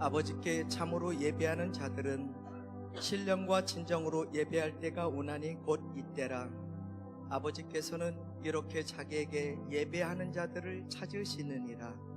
아버지께 참으로 예배하는 자들은 신령과 진정으로 예배할 때가 오나니 곧 이때라. 아버지께서는 이렇게 자기에게 예배하는 자들을 찾으시느니라.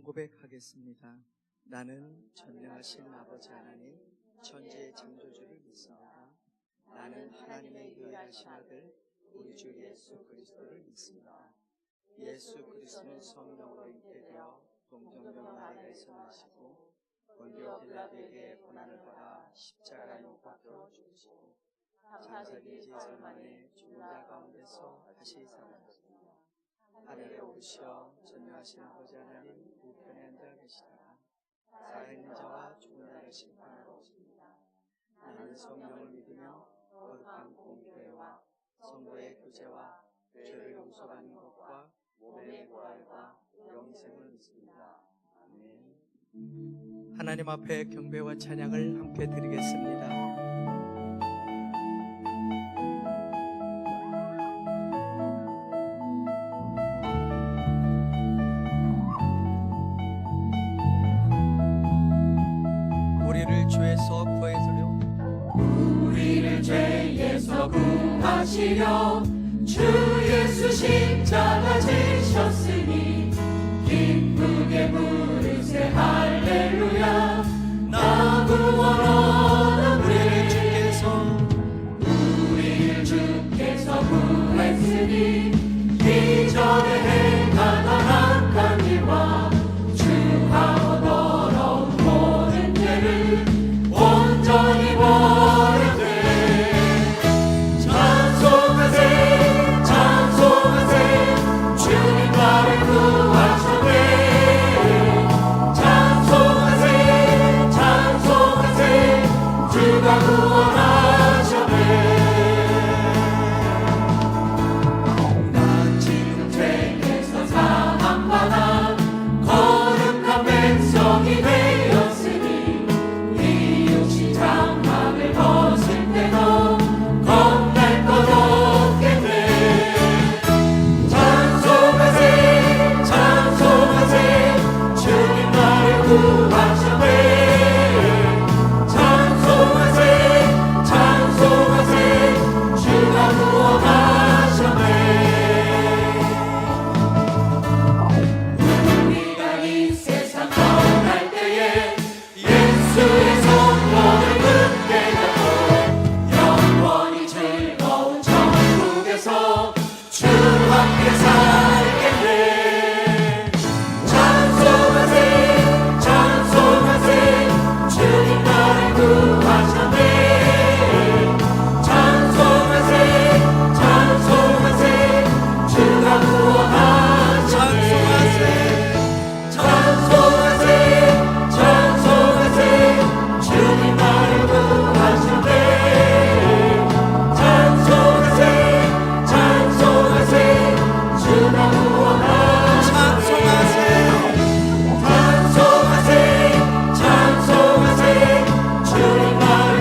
고백하겠습니다. 나는 전능하신 아버지 하나님 천지의 창조주를 믿습니다. 나는 하나님의 유일하신 아들 우리 주 예수 그리스도를 믿습니다. 예수 그리스도는 성령으로 잉태되어 동정녀 마리아에서 나시고 본디오 빌라도에게 고난을 받아 십자가에 못 박혀 죽으시고 장사기 제사 만에 죽은 자 가운데서 다시 살아나셨습니다. 하늘에 오르시어 전능하신 아버지 하나님 우편에 앉아 계시다가 살아있는 자와 죽은 자를 심판하러 오십니다. 나는 성령을 믿으며 거룩한 공교회와 성도의 교제와 죄를 용서받는 것과 몸의 부활과 영생을 믿습니다. 아멘. 하나님 앞에 경배와 찬양을 함께 드리겠습니다. 우리를 죄에서 구하시려 주 예수 십자가 지셨으니 기쁘게 부르세 할렐루야. 나 구원하는 우리를 주께서 구했으니 이전에 행하던 악한 일과 주하고 더러운 모든 죄를 온전히 버렸네. 찬송하세 찬송하세 주님 나를 구하셨네. 찬송하세 찬송하세 주가 구원하셨네. 나 지금 죄에서 사함받아 거룩한 백성이 되었으니 이 육신 장막을 벗을 때도 겁날 것 없겠네. 찬송하세 찬송하세 주님 나를 구하셨네. 찬송하세 찬송하세 주가 구원하셨네. 우리가 이 세상 떠날 때에 예수의 손목을 굳게 잡고 영원히 즐거운 천국에서 주 함께 살겠네. 찬송하세 찬송하세 주님 나를 구하셨네. 찬송하세 찬송하세 주가 구원하셨네. 찬송하세 찬송하세 주님 나를 구하셨네. 찬송하세 찬송하세 주가 구원하셨네. 찬송하세 찬송하세 찬송하세 주님 나를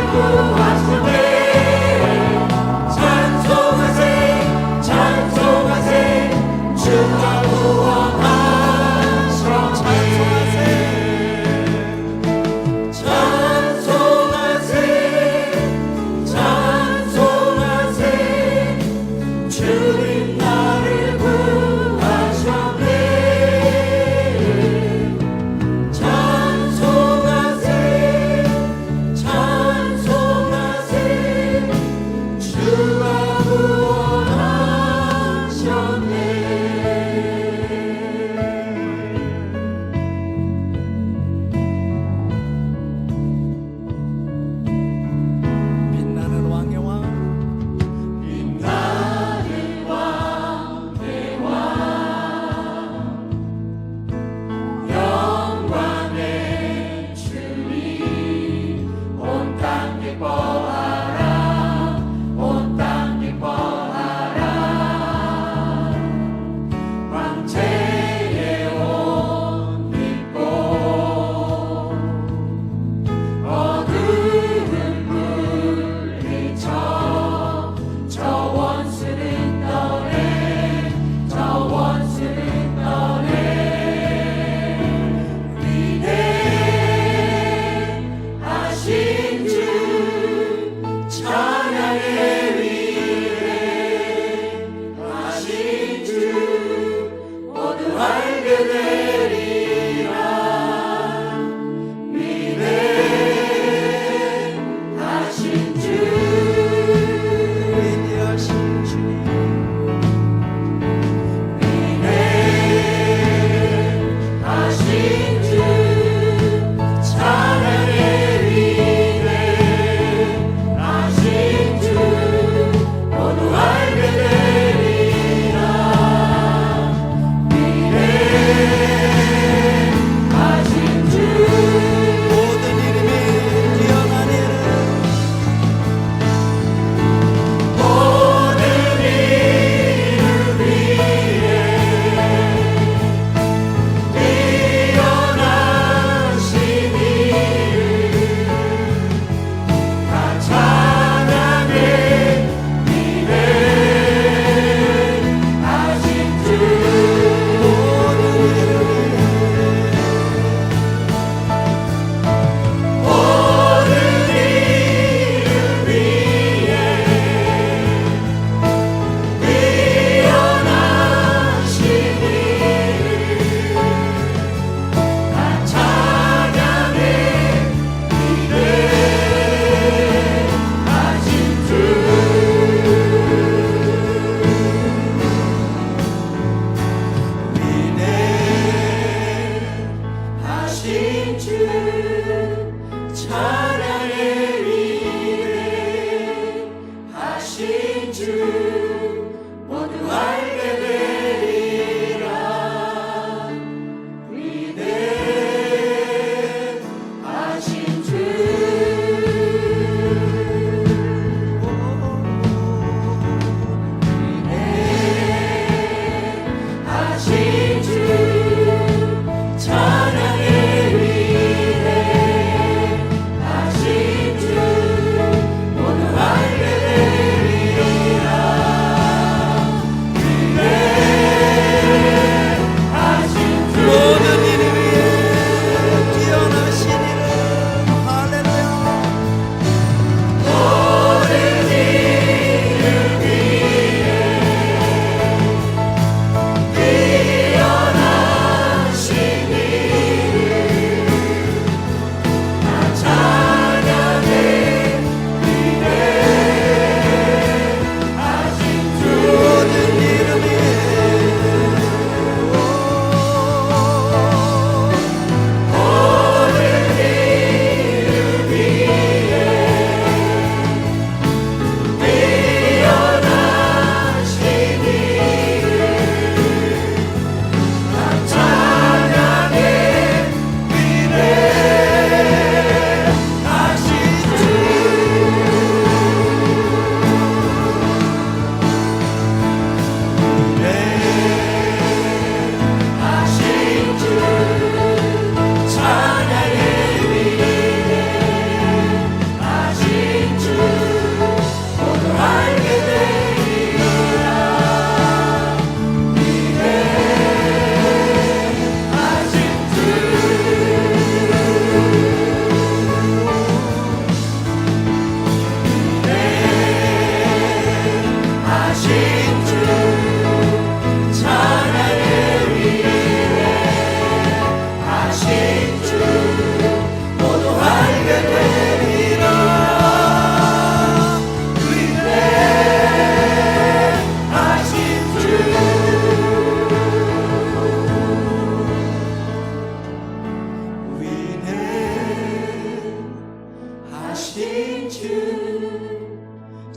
하신 주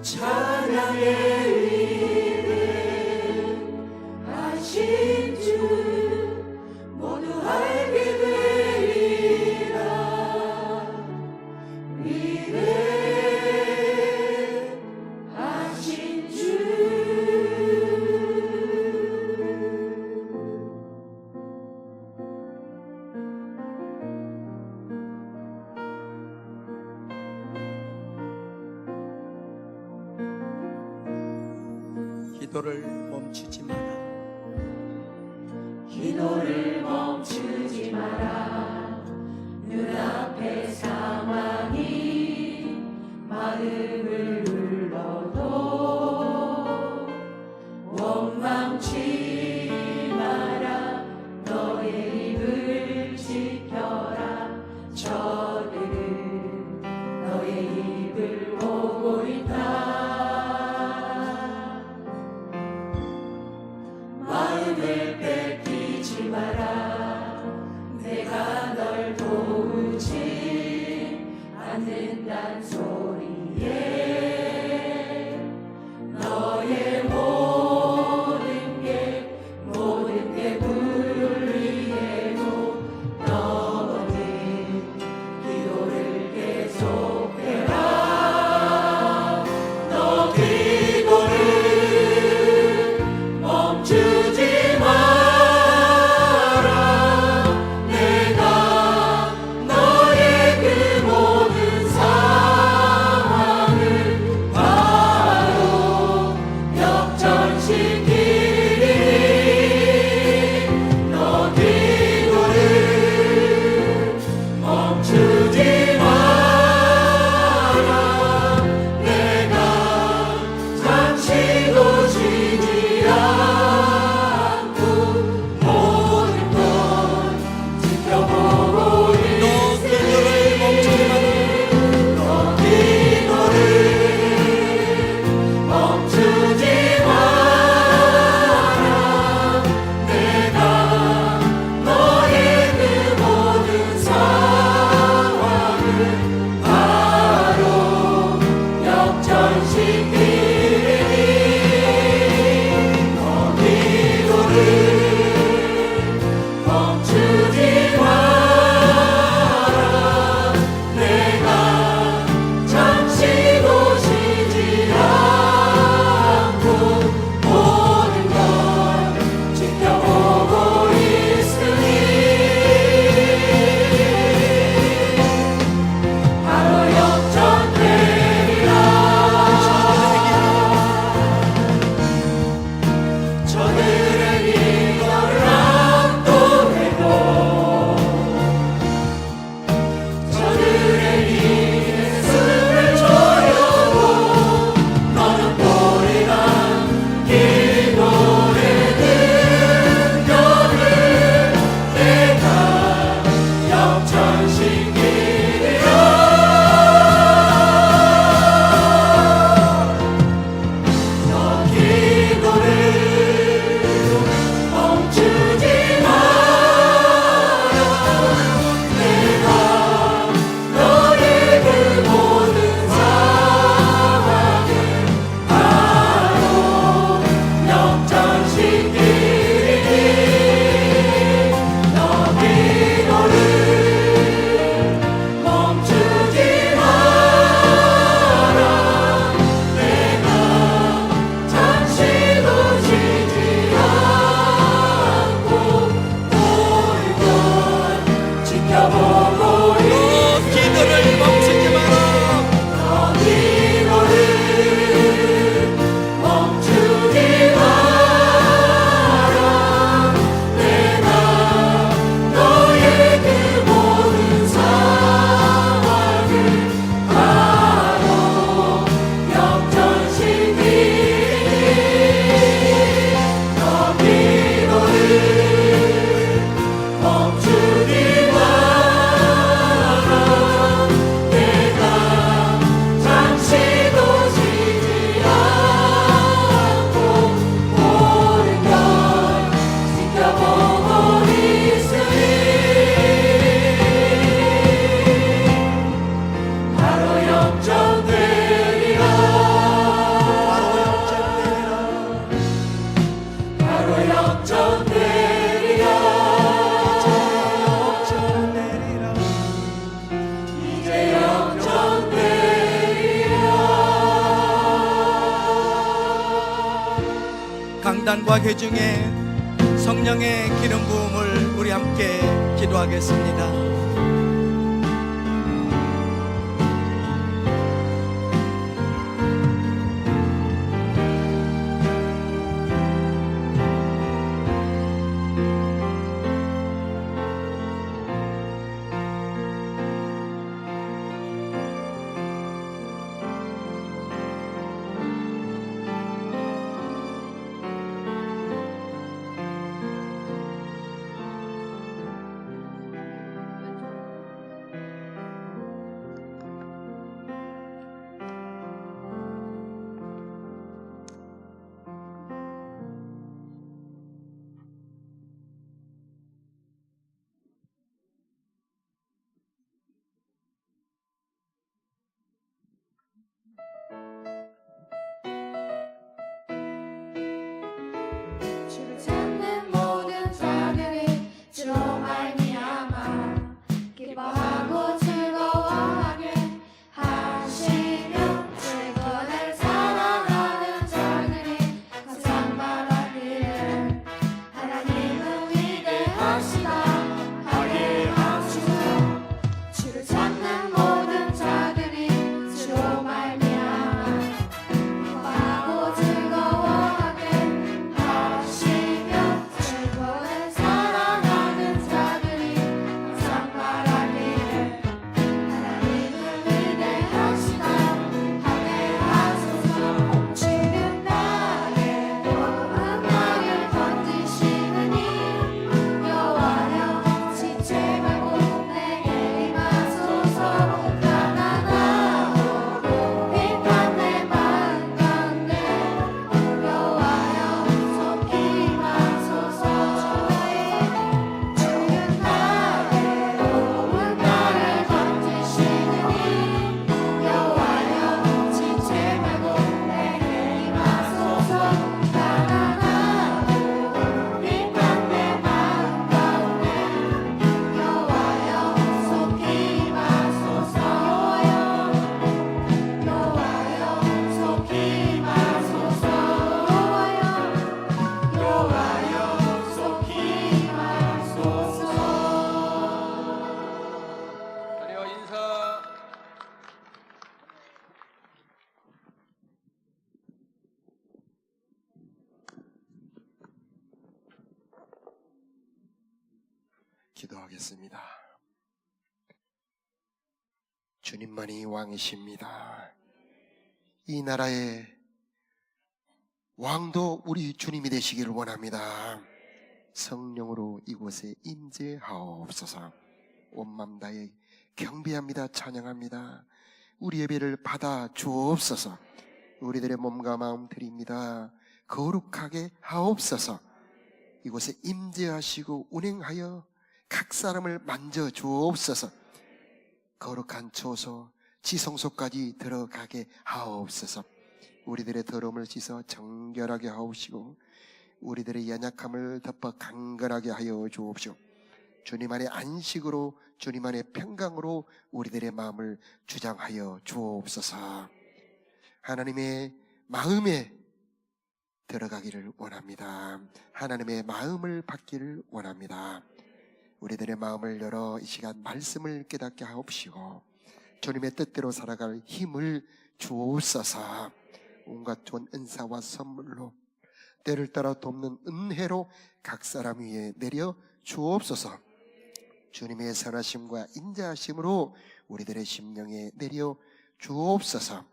찬양의 이름 하신 주 모두 알게 되리라 이름 하신 주 기도를 멈추지 마라. 기도를 멈추지 마라 눈앞의 상황이 마음을 눌러도 원망치 마라 너의 입을 지켜라 저들은 너의 입을 보고 있다 마음을 뺏기지 마라 내가 널 도우지 않는단 소리에 너의 모든 게 불리해도 너는 기도를 계속해라 너 기도를 멈추지 마라 내가 너의 그 모든 상황을 역전되리라 바로 역전되리라 바로 역전되리라 이제 역전되리라 강단과 회중에 성령의 기름 부음을 우리 함께 기도하겠습니다. 주를 찾는 모든 자들이 주로 말미암아 기뻐하고 즐거워하게 하시며 주를 사랑하는 자들이 가장 바라기를 하나님은 위대하시다 하게 하소서. 주를 찾는 모든 자들이 주로 말미암아 기뻐하고 즐거워하게 하시며 주를 사랑하는 자들이 항상 바라기를 하나님은 위대하시다 하게 하소서. 주는 나의 음악을 던지시느니 여호와여 지체 말고 내게 임하소서. 가난하고 빈한 내 마음 가운데 여호와여 속히 임하소서. 주는 나의 음악을 던지시느니 여호와여 지체 말고 내게 임하소서. 가난하고 빈한 내 마음 가운데 여호와여 속히 임하소서. 여호와여 속히 임하소서. 여호와여 속히 임하소서. 자리와 인사. 기도하겠습니다. 주님만이 왕이십니다. 이 나라의 왕도 우리 주님이 되시기를 원합니다. 성령으로 이곳에 임재하옵소서. 온 맘 다해 경배합니다. 찬양합니다. 우리 예배를 받아 주옵소서. 우리들의 몸과 마음 드립니다. 거룩하게 하옵소서. 이곳에 임재하시고 운행하여 각 사람을 만져 주옵소서. 거룩한 처소 지성소까지 들어가게 하옵소서. 우리들의 더러움을 씻어 정결하게 하옵시고 우리들의 연약함을 덮어 강건하게 하여 주옵시오. 주님 안의 안식으로 주님 안의 평강으로 우리들의 마음을 주장하여 주옵소서. 하나님의 마음에 들어가기를 원합니다. 하나님의 마음을 받기를 원합니다. 우리들의 마음을 열어 이 시간 말씀을 깨닫게 하옵시고 주님의 뜻대로 살아갈 힘을 주옵소서. 온갖 좋은 은사와 선물로 때를 따라 돕는 은혜로 각 사람 위에 내려 주옵소서. 주님의 선하심과 인자하심으로 우리들의 심령에 내려 주옵소서.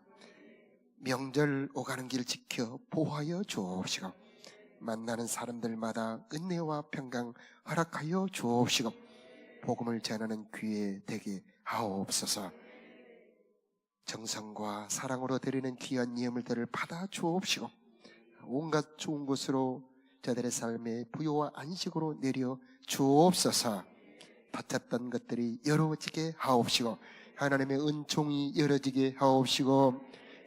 명절 오가는 길 지켜 보호하여 주옵시고 만나는 사람들마다 은혜와 평강 허락하여 주옵시고 복음을 전하는 귀에 되게 하옵소서. 정성과 사랑으로 드리는 귀한 예물들을 받아 주옵시고 온갖 좋은 곳으로 저들의 삶에 부요와 안식으로 내려 주옵소서. 다쳤던 것들이 열어지게 하옵시고 하나님의 은총이 열어지게 하옵시고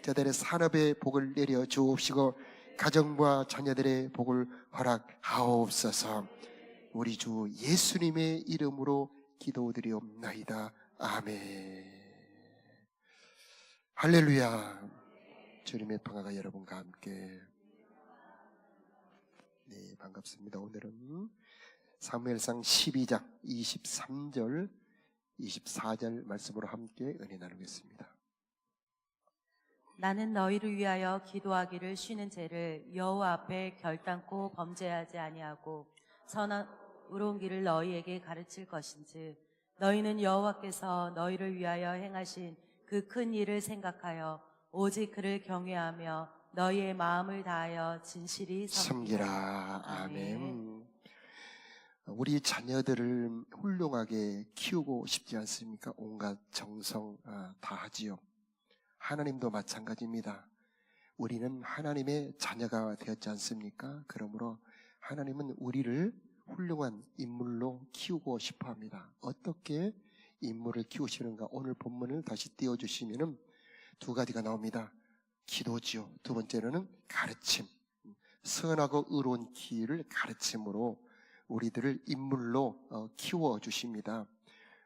저들의 산업에 복을 내려 주옵시고 가정과 자녀들의 복을 허락하옵소서. 우리 주 예수님의 이름으로 기도드리옵나이다. 아멘. 할렐루야. 주님의 평화가 여러분과 함께. 네, 반갑습니다. 오늘은 사무엘상 12장 23절 24절 말씀으로 함께 은혜 나누겠습니다. 나는 너희를 위하여 기도하기를 쉬는 죄를 여호와 앞에 결단코 범죄하지 아니하고 선한 의로운 길을 너희에게 가르칠 것인즉 너희는 여호와께서 너희를 위하여 행하신 그 큰 일을 생각하여 오직 그를 경외하며 너희의 마음을 다하여 진실이 섬기라. 아멘. 우리 자녀들을 훌륭하게 키우고 싶지 않습니까? 온갖 정성 다하지요. 하나님도 마찬가지입니다. 우리는 하나님의 자녀가 되었지 않습니까? 그러므로 하나님은 우리를 훌륭한 인물로 키우고 싶어 합니다. 어떻게 인물을 키우시는가? 오늘 본문을 다시 띄워주시면 두 가지가 나옵니다. 기도지요. 두 번째로는 가르침. 선하고 의로운 길을 가르침으로 우리들을 인물로 키워주십니다.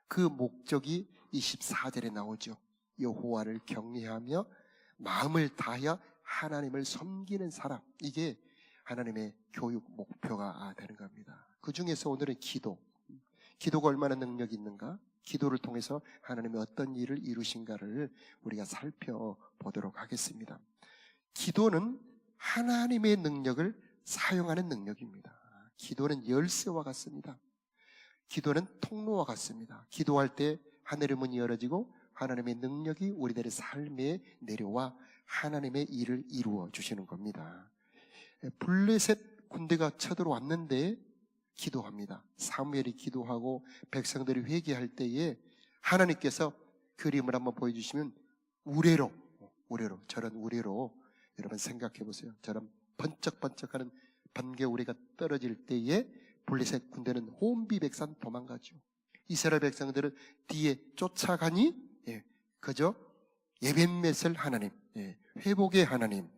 그 목적이 24절에 나오죠. 여호와를 경외하며 마음을 다하여 하나님을 섬기는 사람. 이게 하나님의 교육 목표가 되는 겁니다. 그 중에서 오늘은 기도가 얼마나 능력이 있는가? 기도를 통해서 하나님의 어떤 일을 이루신가를 우리가 살펴보도록 하겠습니다. 기도는 하나님의 능력을 사용하는 능력입니다. 기도는 열쇠와 같습니다. 기도는 통로와 같습니다. 기도할 때 하늘의 문이 열어지고 하나님의 능력이 우리들의 삶에 내려와 하나님의 일을 이루어 주시는 겁니다. 블레셋 군대가 쳐들어왔는데 기도합니다. 사무엘이 기도하고 백성들이 회개할 때에 하나님께서 그림을 한번 보여주시면 우레로 저런 우레로 여러분 생각해 보세요. 저런 번쩍번쩍하는 번개우레가 떨어질 때에 블레셋 군대는 혼비백산 도망가죠. 이스라엘 백성들은 뒤에 쫓아가니 그저 예벤메셀 하나님, 회복의 하나님,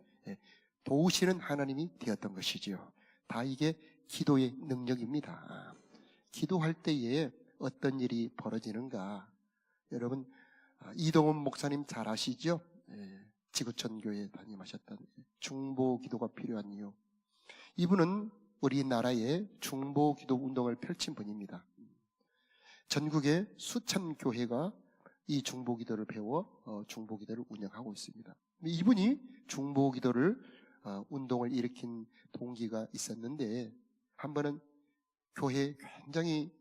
도우시는 하나님이 되었던 것이지요. 다 이게 기도의 능력입니다. 기도할 때에 어떤 일이 벌어지는가? 여러분 이동훈 목사님 잘 아시죠? 지구촌 교회 다ним하셨던 중보 기도가 필요한 이유. 이분은 우리나라에 중보 기도 운동을 펼친 분입니다. 전국의 수천 교회가 이 중보 기도를 배워 중보 기도를 운영하고 있습니다. 이분이 중보 기도를 운동을 일으킨 동기가 있었는데 한 번은 교회 굉장히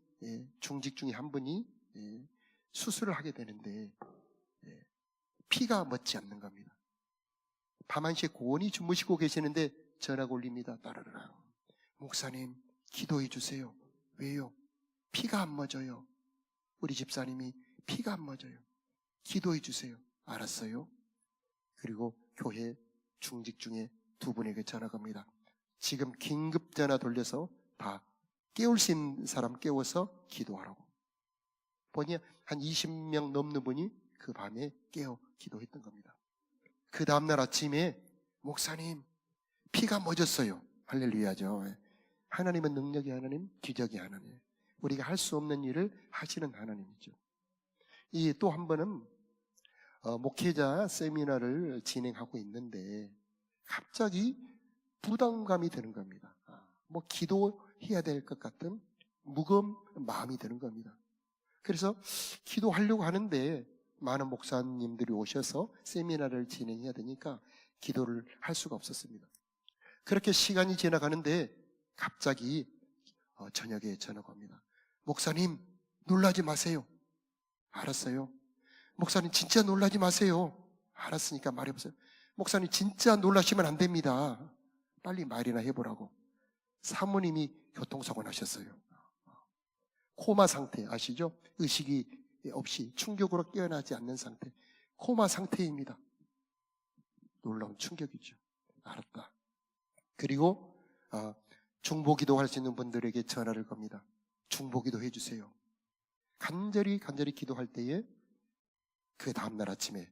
중직 중에 한 분이 수술을 하게 되는데 피가 멎지 않는 겁니다. 밤한시에 고온히 주무시고 계시는데 전화가 올립니다. 따르르랑. 목사님 기도해 주세요. 왜요? 피가 안 멎어요. 우리 집사님이 피가 안 멎어요. 기도해 주세요. 알았어요. 그리고 교회 중직 중에 두 분에게 전화가 옵니다. 지금 긴급 전화 돌려서 다 깨울 수 있는 사람 깨워서 기도하라고. 보니 한 20명 넘는 분이 그 밤에 깨어 기도했던 겁니다. 그 다음날 아침에 목사님 피가 멎었어요. 할렐루야죠. 하나님은 능력의 하나님, 기적의 하나님. 우리가 할 수 없는 일을 하시는 하나님이죠. 이 또 한 번은 목회자 세미나를 진행하고 있는데 갑자기 부담감이 드는 겁니다. 뭐 기도해야 될 것 같은 무거운 마음이 드는 겁니다. 그래서 기도하려고 하는데 많은 목사님들이 오셔서 세미나를 진행해야 되니까 기도를 할 수가 없었습니다. 그렇게 시간이 지나가는데 갑자기 저녁에 전화가 옵니다. 목사님 놀라지 마세요. 알았어요. 목사님 진짜 놀라지 마세요. 알았으니까 말해보세요. 목사님 진짜 놀라시면 안 됩니다. 빨리 말이나 해보라고. 사모님이 교통사고 나셨어요. 코마 상태 아시죠? 의식이 없이 충격으로 깨어나지 않는 상태. 코마 상태입니다. 놀라운 충격이죠. 알았다. 그리고 중보기도 할 수 있는 분들에게 전화를 겁니다. 중보기도 해주세요. 간절히 기도할 때에 그 다음날 아침에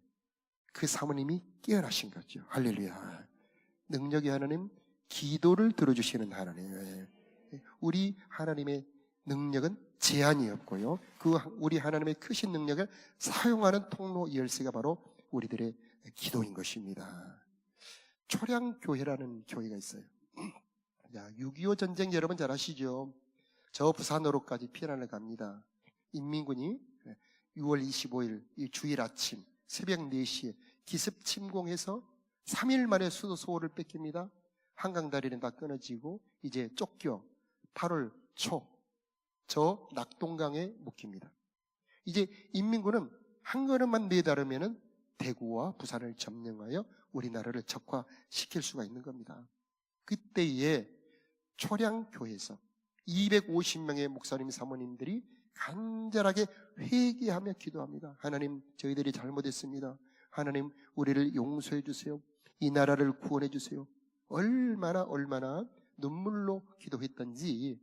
그 사모님이 깨어나신 거죠. 할렐루야. 능력의 하나님, 기도를 들어주시는 하나님. 우리 하나님의 능력은 제한이 없고요. 우리 하나님의 크신 능력을 사용하는 통로 열쇠가 바로 우리들의 기도인 것입니다. 초량교회라는 교회가 있어요. 6.25 전쟁 여러분 잘 아시죠? 저 부산으로까지 피난을 갑니다. 인민군이 6월 25일 이 주일 아침 새벽 4시에 기습 침공해서 3일 만에 수도 서울을 뺏깁니다. 한강다리는 다 끊어지고 이제 쫓겨 8월 초 저 낙동강에 묶입니다. 이제 인민군은 한 걸음만 내다르면은 대구와 부산을 점령하여 우리나라를 적화시킬 수가 있는 겁니다. 그때에 초량교회에서 250명의 목사님 사모님들이 간절하게 회개하며 기도합니다. 하나님, 저희들이 잘못했습니다. 하나님, 우리를 용서해 주세요. 이 나라를 구원해 주세요. 얼마나 눈물로 기도했던지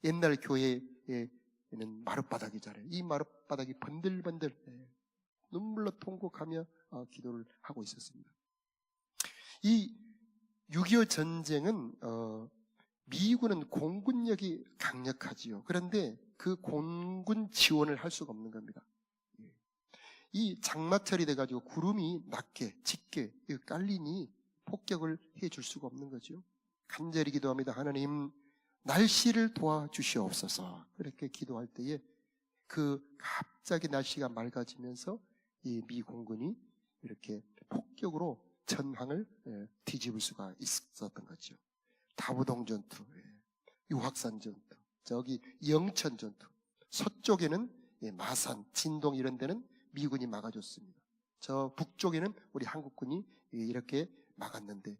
옛날 교회에는 마룻바닥이잖아요. 이 마룻바닥이 번들번들 눈물로 통곡하며 기도를 하고 있었습니다. 이 6.25 전쟁은 미군은 공군력이 강력하지요. 그런데 그 공군 지원을 할 수가 없는 겁니다. 이 장마철이 돼가지고 구름이 낮게 짙게 깔리니 폭격을 해줄 수가 없는 거죠. 간절히 기도합니다. 하나님, 날씨를 도와주시옵소서. 그렇게 기도할 때에 갑자기 날씨가 맑아지면서 이 미 공군이 이렇게 폭격으로 전황을 뒤집을 수가 있었던 거죠. 다부동 전투, 유확산 전투, 저기 영천 전투, 서쪽에는 마산, 진동 이런 데는 미군이 막아줬습니다. 저 북쪽에는 우리 한국군이 이렇게 막았는데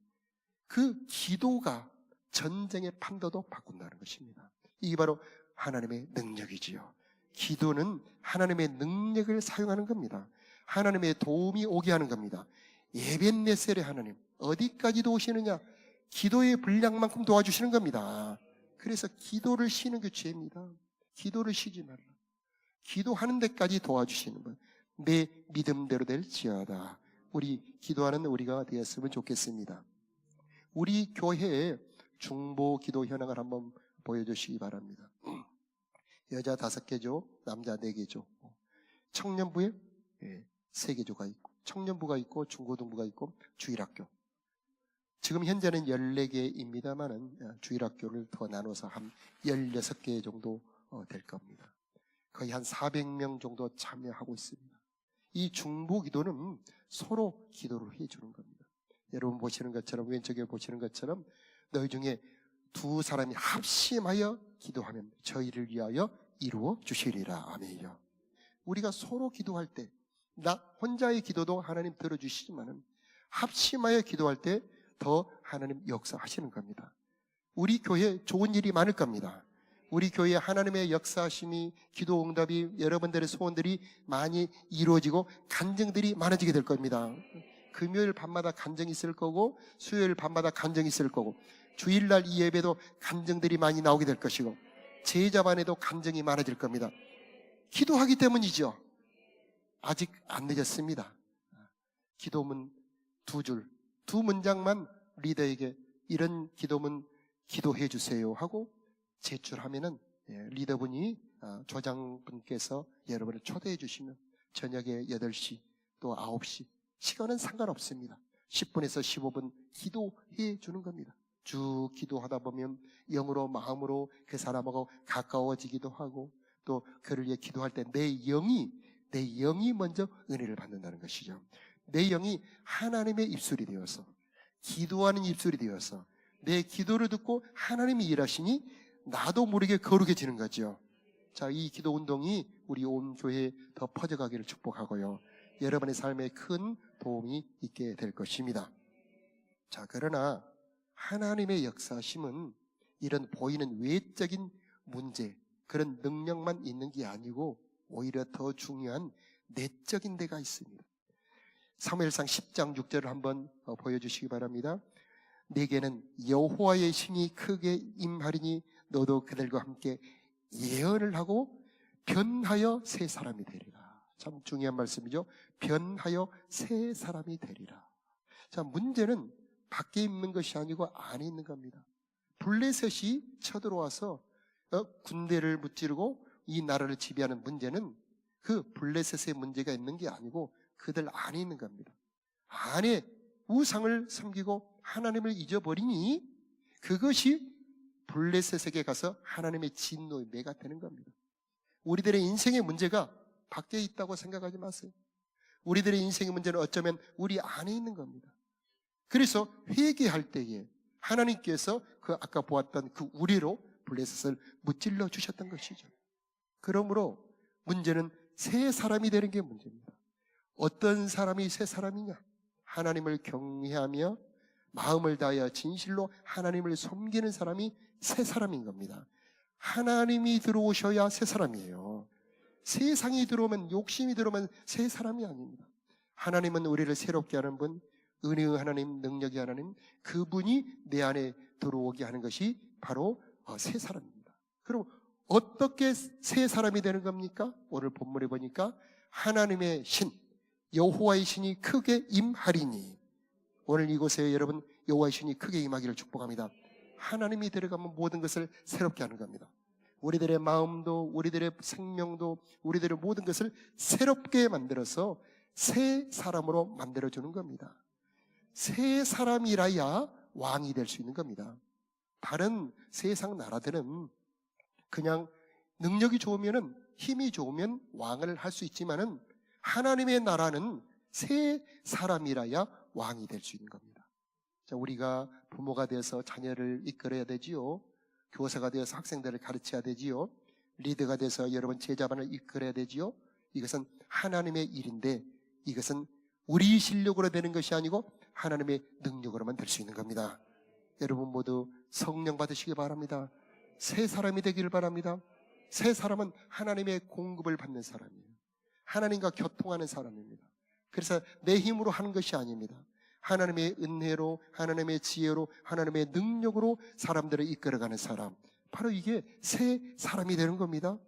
그 기도가 전쟁의 판도도 바꾼다는 것입니다. 이게 바로 하나님의 능력이지요. 기도는 하나님의 능력을 사용하는 겁니다. 하나님의 도움이 오게 하는 겁니다. 에벤네셀의 하나님, 어디까지 도우시느냐? 기도의 분량만큼 도와주시는 겁니다. 그래서 기도를 쉬는 게 죄입니다. 기도를 쉬지 말라. 기도하는 데까지 도와주시는 분. 내 믿음대로 될지어다. 우리 기도하는 우리가 되었으면 좋겠습니다. 우리 교회에 중보 기도 현황을 한번 보여주시기 바랍니다. 여자 5개조, 남자 4개조. 청년부에 3개조가 있고, 청년부가 있고, 중고등부가 있고, 주일학교. 지금 현재는 14개입니다만은 주일학교를 더 나눠서 한 16개 정도 될 겁니다. 거의 한 400명 정도 참여하고 있습니다. 이 중보 기도는 서로 기도를 해주는 겁니다. 여러분 보시는 것처럼, 왼쪽에 보시는 것처럼 너희 중에 2 사람이 합심하여 기도하면 저희를 위하여 이루어 주시리라. 아멘이요. 우리가 서로 기도할 때, 나 혼자의 기도도 하나님 들어주시지만은 합심하여 기도할 때 더 하나님 역사하시는 겁니다. 우리 교회에 좋은 일이 많을 겁니다. 우리 교회에 하나님의 역사하심이, 기도 응답이, 여러분들의 소원들이 많이 이루어지고 간증들이 많아지게 될 겁니다. 금요일 밤마다 간증이 있을 거고, 수요일 밤마다 간증이 있을 거고, 주일날 이 예배도 간증들이 많이 나오게 될 것이고, 제자반에도 간증이 많아질 겁니다. 기도하기 때문이죠. 아직 안 늦었습니다. 기도문 2줄, 2문장만 리더에게 이런 기도문 기도해 주세요 하고 제출하면은 리더분이, 조장분께서 여러분을 초대해 주시면 저녁에 8시 또 9시 시간은 상관없습니다. 10분에서 15분 기도해 주는 겁니다. 쭉 기도하다 보면 영으로 마음으로 그 사람하고 가까워지기도 하고, 또 그를 위해 기도할 때 내 영이 먼저 은혜를 받는다는 것이죠. 내 영이 하나님의 입술이 되어서, 기도하는 입술이 되어서 내 기도를 듣고 하나님이 일하시니 나도 모르게 거룩해지는 거죠. 자, 이 기도 운동이 우리 온 교회에 더 퍼져가기를 축복하고요, 여러분의 삶에 큰 도움이 있게 될 것입니다. 자, 그러나 하나님의 역사심은 이런 보이는 외적인 문제, 그런 능력만 있는 게 아니고 오히려 더 중요한 내적인 데가 있습니다. 사무엘상 10장 6절을 한번 보여주시기 바랍니다. 내게는 여호와의 신이 크게 임하리니 너도 그들과 함께 예언을 하고 변하여 새 사람이 되리라. 참 중요한 말씀이죠. 변하여 새 사람이 되리라. 자, 문제는 밖에 있는 것이 아니고 안에 있는 겁니다. 블레셋이 쳐들어와서 군대를 무찌르고 이 나라를 지배하는 문제는 그 블레셋의 문제가 있는 게 아니고 그들 안에 있는 겁니다. 안에 우상을 섬기고 하나님을 잊어버리니 그것이 블레셋에게 가서 하나님의 진노의 매가 되는 겁니다. 우리들의 인생의 문제가 밖에 있다고 생각하지 마세요. 우리들의 인생의 문제는 어쩌면 우리 안에 있는 겁니다. 그래서 회개할 때에 하나님께서 그 아까 보았던 그 우리로 블레셋을 무찔러 주셨던 것이죠. 그러므로 문제는 새 사람이 되는 게 문제입니다. 어떤 사람이 새 사람이냐? 하나님을 경외하며 마음을 다하여 진실로 하나님을 섬기는 사람이 새 사람인 겁니다. 하나님이 들어오셔야 새 사람이에요. 세상이 들어오면, 욕심이 들어오면 새 사람이 아닙니다. 하나님은 우리를 새롭게 하는 분, 은혜의 하나님, 능력의 하나님, 그분이 내 안에 들어오게 하는 것이 바로 새 사람입니다. 그럼 어떻게 새 사람이 되는 겁니까? 오늘 본문에 보니까 하나님의 신, 여호와의 신이 크게 임하리니, 오늘 이곳에 여러분 여호와의 신이 크게 임하기를 축복합니다. 하나님이 들어가면 모든 것을 새롭게 하는 겁니다. 우리들의 마음도, 우리들의 생명도, 우리들의 모든 것을 새롭게 만들어서 새 사람으로 만들어주는 겁니다. 새 사람이라야 왕이 될 수 있는 겁니다. 다른 세상 나라들은 그냥 능력이 좋으면, 힘이 좋으면 왕을 할 수 있지만은 하나님의 나라는 새 사람이라야 왕이 될 수 있는 겁니다. 자, 우리가 부모가 되어서 자녀를 이끌어야 되지요. 교사가 되어서 학생들을 가르쳐야 되지요. 리더가 돼서 여러분 제자반을 이끌어야 되지요. 이것은 하나님의 일인데 이것은 우리 실력으로 되는 것이 아니고 하나님의 능력으로만 될 수 있는 겁니다. 여러분 모두 성령 받으시기 바랍니다. 새 사람이 되기를 바랍니다. 새 사람은 하나님의 공급을 받는 사람이에요. 하나님과 교통하는 사람입니다. 그래서 내 힘으로 하는 것이 아닙니다. 하나님의 은혜로, 하나님의 지혜로, 하나님의 능력으로 사람들을 이끌어가는 사람, 바로 이게 새 사람이 되는 겁니다.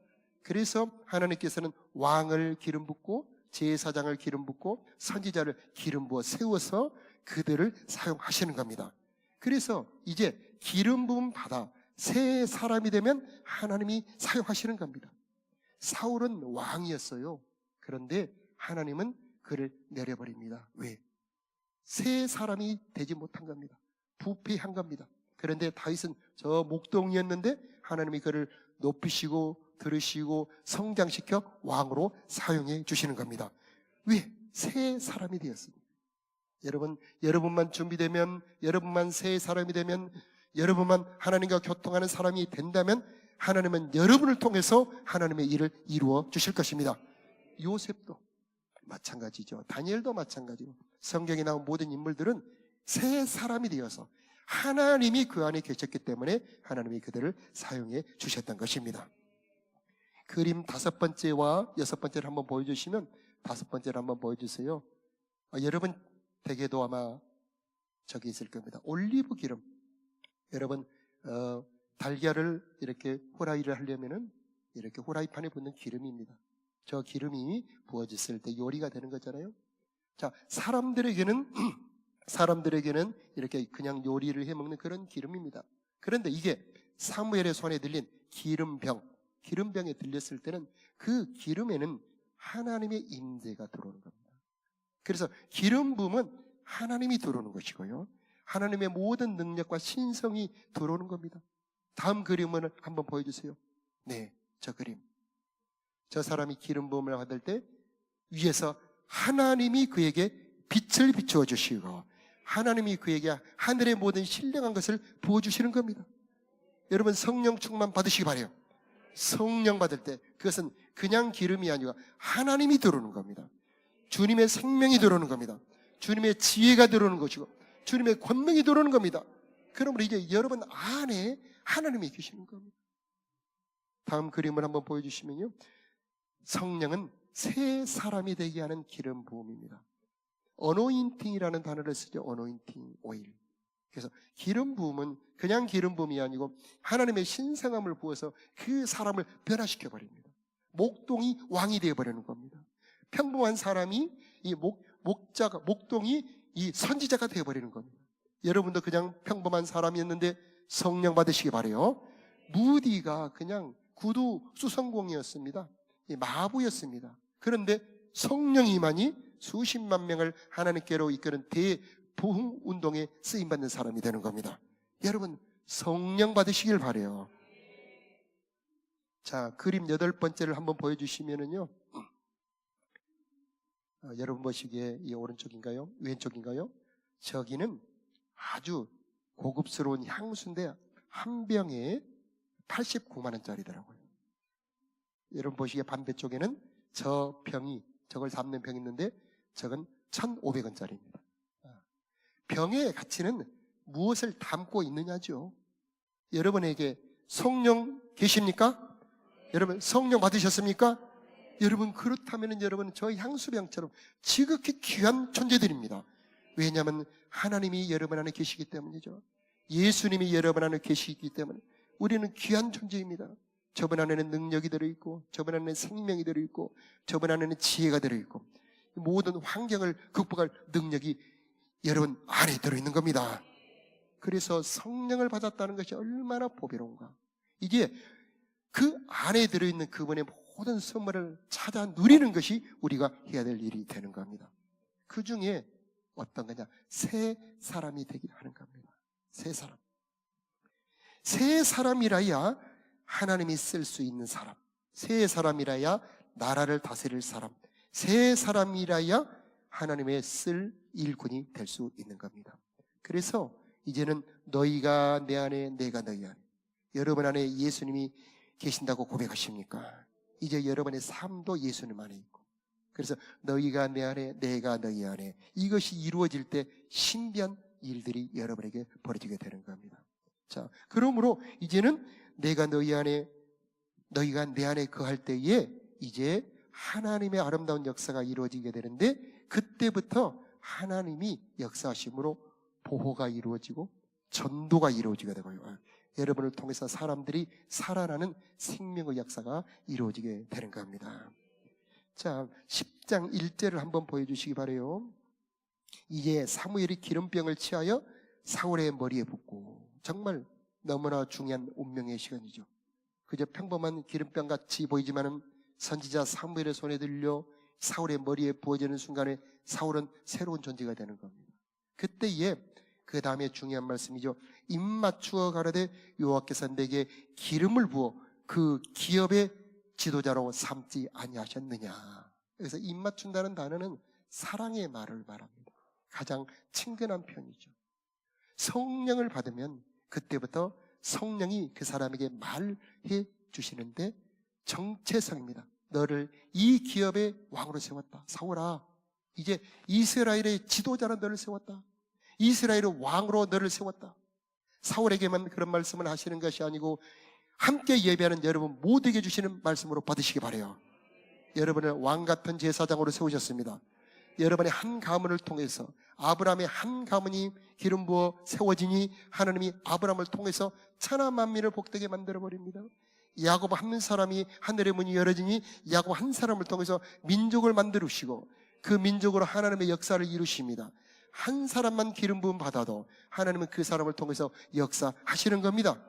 그래서 하나님께서는 왕을 기름 붓고 제사장을 기름 붓고 선지자를 기름 부어 세워서 그들을 사용하시는 겁니다. 그래서 이제 기름 부음 받아 새 사람이 되면 하나님이 사용하시는 겁니다. 사울은 왕이었어요. 그런데 하나님은 그를 내려버립니다. 왜? 새 사람이 되지 못한 겁니다. 부패한 겁니다. 그런데 다윗은 저 목동이었는데 하나님이 그를 높이시고 들으시고 성장시켜 왕으로 사용해 주시는 겁니다. 왜? 새 사람이 되었습니다. 여러분, 여러분만 준비되면, 여러분만 새 사람이 되면, 여러분만 하나님과 교통하는 사람이 된다면 하나님은 여러분을 통해서 하나님의 일을 이루어 주실 것입니다. 요셉도 마찬가지죠. 다니엘도 마찬가지고 성경에 나온 모든 인물들은 새 사람이 되어서 하나님이 그 안에 계셨기 때문에 하나님이 그들을 사용해 주셨던 것입니다. 그림 5번째와 6번째를 한번 보여주시면 5번째를 한번 보여주세요. 여러분 댁에도 아마 저기 있을 겁니다. 올리브 기름. 여러분 달걀을 이렇게 후라이를 하려면은 이렇게 후라이판에 붓는 기름입니다. 저 기름이 부어졌을 때 요리가 되는 거잖아요. 자, 사람들에게는 이렇게 그냥 요리를 해먹는 그런 기름입니다. 그런데 이게 사무엘의 손에 들린 기름병에 들렸을 때는 그 기름에는 하나님의 임재가 들어오는 겁니다. 그래서 기름 부음은 하나님이 들어오는 것이고요. 하나님의 모든 능력과 신성이 들어오는 겁니다. 다음 그림을 한번 보여주세요. 네, 저 그림. 저 사람이 기름 부음을 받을 때 위에서 하나님이 그에게 빛을 비추어 주시고 하나님이 그에게 하늘의 모든 신령한 것을 부어주시는 겁니다. 여러분 성령 충만 받으시기 바라요. 성령 받을 때 그것은 그냥 기름이 아니고 하나님이 들어오는 겁니다. 주님의 생명이 들어오는 겁니다. 주님의 지혜가 들어오는 것이고 주님의 권능이 들어오는 겁니다. 그러므로 이제 여러분 안에 하나님이 계시는 겁니다. 다음 그림을 한번 보여주시면요. 성령은 새 사람이 되게 하는 기름 부음입니다. 어노인팅이라는 단어를 쓰죠. 어노인팅 오일. 그래서 기름 부음은 그냥 기름 부음이 아니고 하나님의 신성함을 부어서 그 사람을 변화시켜 버립니다. 목동이 왕이 되어 버리는 겁니다. 평범한 사람이 이 목동이 이 선지자가 되어버리는 겁니다. 여러분도 그냥 평범한 사람이었는데 성령 받으시기 바라요. 무디가 그냥 구두 수성공이었습니다. 마부였습니다. 그런데 성령이 임하니 수십만 명을 하나님께로 이끄는 대부흥 운동에 쓰임받는 사람이 되는 겁니다. 여러분 성령 받으시길 바라요. 자, 그림 8번째를 한번 보여주시면은요, 여러분 보시기에 이 오른쪽인가요? 왼쪽인가요? 저기는 아주 고급스러운 향수인데 한 병에 89만 원짜리더라고요. 여러분 보시기에 반대쪽에는 저 병이, 저걸 담는 병이 있는데 저건 1,500원짜리입니다. 병의 가치는 무엇을 담고 있느냐죠. 여러분에게 성령 계십니까? 여러분 성령 받으셨습니까? 여러분 그렇다면 여러분 저 향수병처럼 지극히 귀한 존재들입니다. 왜냐하면 하나님이 여러분 안에 계시기 때문이죠. 예수님이 여러분 안에 계시기 때문에 우리는 귀한 존재입니다. 저분 안에는 능력이 들어있고, 저분 안에는 생명이 들어있고, 저분 안에는 지혜가 들어있고, 모든 환경을 극복할 능력이 여러분 안에 들어있는 겁니다. 그래서 성령을 받았다는 것이 얼마나 보배로운가. 이제 그 안에 들어있는 그분의 모든 선물을 찾아 누리는 것이 우리가 해야 될 일이 되는 겁니다. 그 중에 어떤 거냐? 새 사람이 되게 하는 겁니다. 새 사람. 새 사람이라야 하나님이 쓸 수 있는 사람. 새 사람이라야 나라를 다스릴 사람. 새 사람이라야 하나님의 쓸 일꾼이 될 수 있는 겁니다. 그래서 이제는 너희가 내 안에, 내가 너희 안에. 여러분 안에 예수님이 계신다고 고백하십니까? 이제 여러분의 삶도 예수님 안에 있고, 그래서 너희가 내 안에, 내가 너희 안에, 이것이 이루어질 때 신비한 일들이 여러분에게 벌어지게 되는 겁니다. 자, 그러므로 이제는 내가 너희 안에, 너희가 내 안에 거할 때에 이제 하나님의 아름다운 역사가 이루어지게 되는데, 그때부터 하나님이 역사하심으로 보호가 이루어지고 전도가 이루어지게 되고요. 여러분을 통해서 사람들이 살아나는 생명의 역사가 이루어지게 되는 겁니다. 자, 10장 1절을 한번 보여주시기 바라요. 이제 사무엘이 기름병을 취하여 사울의 머리에 붓고, 정말 너무나 중요한 운명의 시간이죠. 그저 평범한 기름병같이 보이지만은 선지자 사무엘의 손에 들려 사울의 머리에 부어지는 순간에 사울은 새로운 존재가 되는 겁니다. 그때에 그 다음에 중요한 말씀이죠. 입 맞추어 가라되 여호와께서 내게 기름을 부어 그 기업의 지도자로 삼지 아니하셨느냐. 그래서 입 맞춘다는 단어는 사랑의 말을 말합니다. 가장 친근한 편이죠. 성령을 받으면 그때부터 성령이 그 사람에게 말해 주시는데 정체성입니다. 너를 이 기업의 왕으로 세웠다. 사울아, 이제 이스라엘의 지도자로 너를 세웠다. 이스라엘의 왕으로 너를 세웠다. 사울에게만 그런 말씀을 하시는 것이 아니고 함께 예배하는 여러분 모두에게 주시는 말씀으로 받으시기 바라요. 여러분을 왕같은 제사장으로 세우셨습니다. 여러분의 한 가문을 통해서 아브라함의 한 가문이 기름 부어 세워지니 하나님이 아브라함을 통해서 천하 만민을 복되게 만들어버립니다. 야곱 한 사람이 하늘의 문이 열어지니 야곱 한 사람을 통해서 민족을 만들으시고 그 민족으로 하나님의 역사를 이루십니다. 한 사람만 기름 부음 받아도 하나님은 그 사람을 통해서 역사하시는 겁니다.